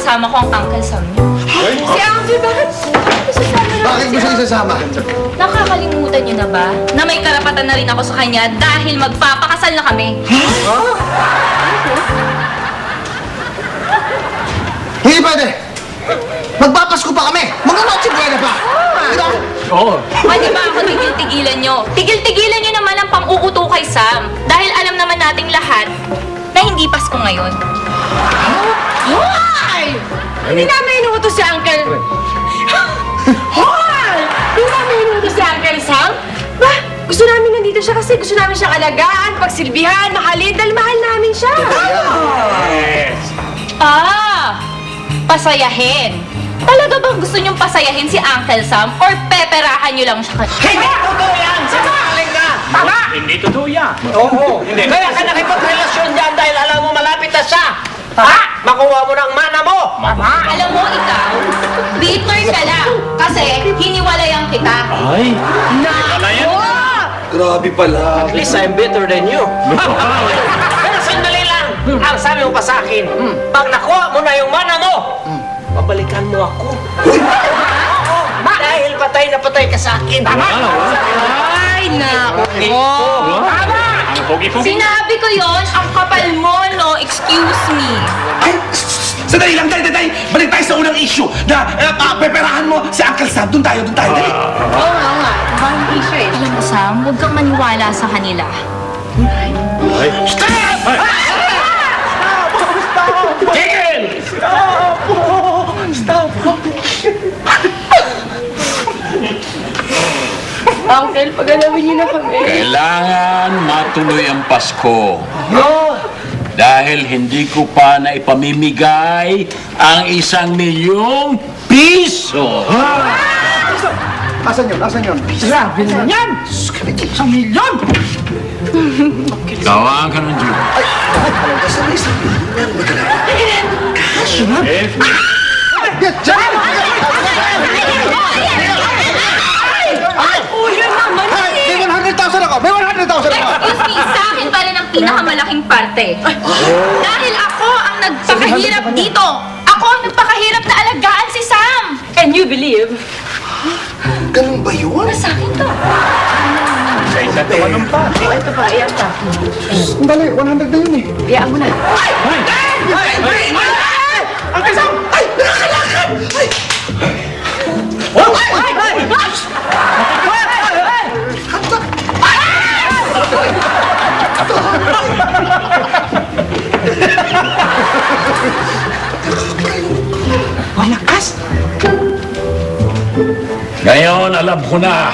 isasama ko ang Uncle Sam niyo. Si Uncle, bakit? Bakit mo siya isasama? Nakakalimutan niyo na ba na may karapatan na rin ako sa kanya dahil magpapakasal na kami? Hindi pwede! Magpapasko pa kami! Mga noche buena pa! Pwede ba ako tigil-tigilan niyo? Tigil-tigilan niyo naman ang pang-uuto kay Sam dahil alam naman nating lahat na hindi Pasko ngayon. Hoy! Hindi namin inuutos si Uncle. Hoy! Hindi namin inuutos si Uncle Sam. Ba? Gusto namin nandito siya kasi gusto namin siyang alagaan, pagsilbihan, mahalin, dahil mahal namin siya. Pasayahin. Talaga bang gusto niyong pasayahin si Uncle Sam or peperahan niyo lang siya? Hindi totoo yan! Sinungaling ka! Tama! Hindi totoo yan. Oo, hindi. Kaya ka nakipagrelasyon dyan dahil alam mo malapit na siya. Ha? Makuha mo ng mana mo! Alam mo, ikaw, bitter ka lang kasi hiniwalayan kita. Ay! Nako! Grabe pala. At least I'm better than you. Pero sandali lang. Ang sabi mo pa sa akin, pag nakuha mo na yung mana mo, babalikan mo ako. Oo, dahil patay na patay ka sa akin. Ay, naku. Ang pogi-pogi. Sinabi ko yon, ang kapal mo, no? Excuse me. Ay, sandali lang, dali. Balik tayo sa unang issue na peperahan mo si Uncle Sam. Doon tayo, dali. Oo nga. Parang issue eh. Alam mo, Sam, huwag kang maniwala sa kanila. Tigil! Uncle, pagalawin niyo na kami. Kailangan matuloy ang Pasko. Dahil hindi ko pa na ipamimigay ang 1,000,000 piso. Asan yun? Grabe naman yan. 1,000,000! Gawaan ka ng Diyo. May 100,000 ako! May 100,000 ako! Excuse me, sa akin pa rin ang pinakamalaking parte. Dahil ako ang nagpakahirap dito. Ako ang nagpakahirap na alagaan si Sam. And you believe? Ganun ba yun? Sa akin to. Sa isa to, anong pa? Ito pa, iyan pa. Dali, 100 na yun eh. Iyaan mo na. Uncle Sam! Ay, nakakalakad! Ay! Malakas! Ngayon, alam ko na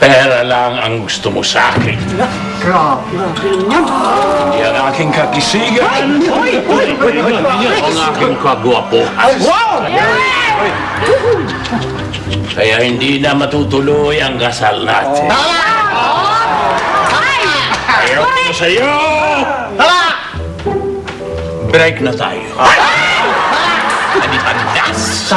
pera lang ang gusto mo sa akin. Hindi ang aking kakisigan. Ang aking kagwapuhan. Kaya hindi na matutuloy ang kasal natin. Ayaw ko sa'yo! Break na tayo. Manipandas!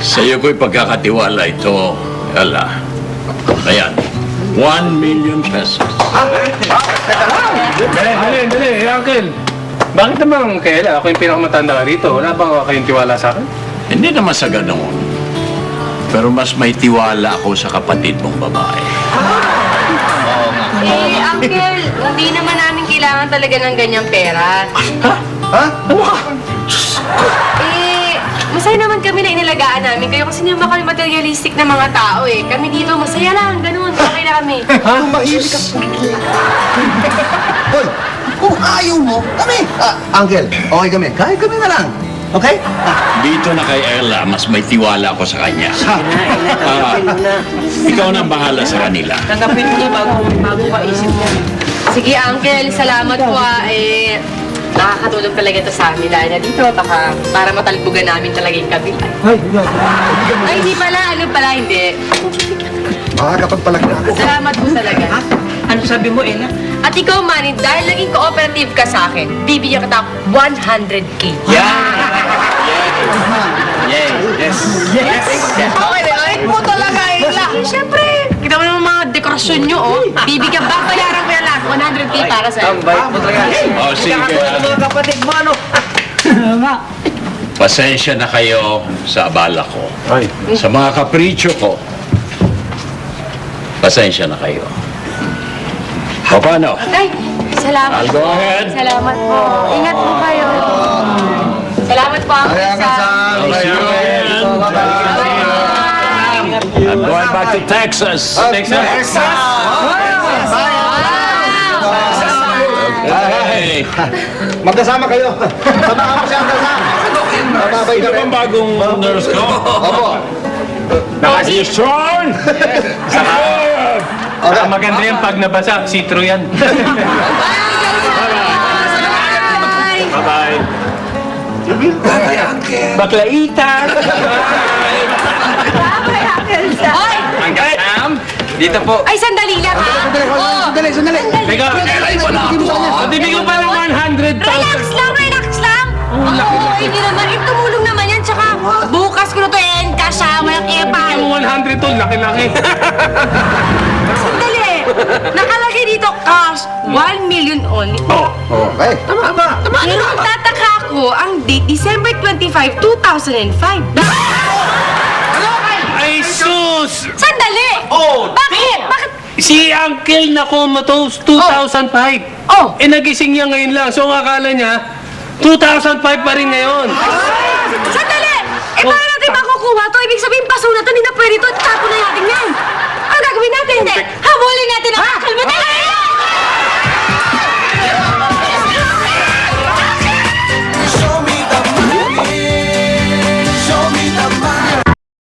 Sa'yo ko'y pagkakatiwala ito, Ella. Ayan, 1,000,000 pesos. Dali, Uncle. Bakit naman kaya ako yung pinakamatanda ka rito? Wala bang kayong tiwala sa akin? Hindi naman sa ganoon. Pero mas may tiwala ako sa kapatid mong babae. Uncle, hindi naman namin kailangan talaga ng ganyang pera. Ha? Masaya naman kami na inalagaan namin kayo kasi naman kami materialistic na mga tao eh. Kami dito, masaya lang, ganun. Okay na kami. Tumahimik ka. Hoy, kung ayaw mo, kami! Uncle, okay kami. Kahit kami na lang. Okay? Dito na kay Ella, mas may tiwala ako sa kanya. Ikaw na ang bahala sa kanila. Tanggapin mo na bago maisip mo. Sige, Uncle, salamat po nakakatulong talaga ito sa amin. Lalo na dito, baka para matalbugan namin talaga yung kabila. Ay, hindi pala. Ano pala, hindi. Makakapagpalag na ako. Salamat po talaga. Ano sabi mo, Ella? At ikaw, Manny, dahil naging cooperative ka sa akin, bibigyan kita 100K. Yan! Yes. Okay, ayun po talaga Siyempre, kita mo naman mga dekorasyon nyo, oh. Bibigyan, babayaran ko yan lahat. 100K para sa'yo. O sige. Mga kapatid mo, ano? Pasensya na kayo sa abala ko. Sa mga kapritsyo ko, pasensya na kayo. O paano? Ay, salamat I'll go ahead. Salamat po. Ingat po kayo. Salamat po, Uncle Sam. I'm going back to Texas. Texas. Okay. Magkasama kayo. Samahan mo si Uncle Sam. Mababay ka Ito rin. bang bagong nurse ko? Opo. Are you strong? Ang maganda yan pag nabasa, citro yan. Bye-bye. Baklaita. Hoy! Uncle Sam, dito po. Ay, sandali lang, ha? Sandali. Teka, pati ko pa ng 100,000. Relax lang. Oo, hindi naman. Tumulong naman yan. Tsaka, bukas ko na to cash, ha? Walang epal. Yung 100 to, laki-laki. Sandali. Nakalagay dito, cash. 1 million only. Okay. Pero ang tataka ko, ang date, December 25, 2005. Ay, sus! Sandali! Oh, Bakit? Bakit? Si Uncle na comatose 2005. Oh! Eh, nagising niya ngayon lang. So, ang akala niya, 2005 pa rin ngayon. Sandali! Eh, paano natin makukuha to? Ibig sabihin, paso na to, hindi na pwede to.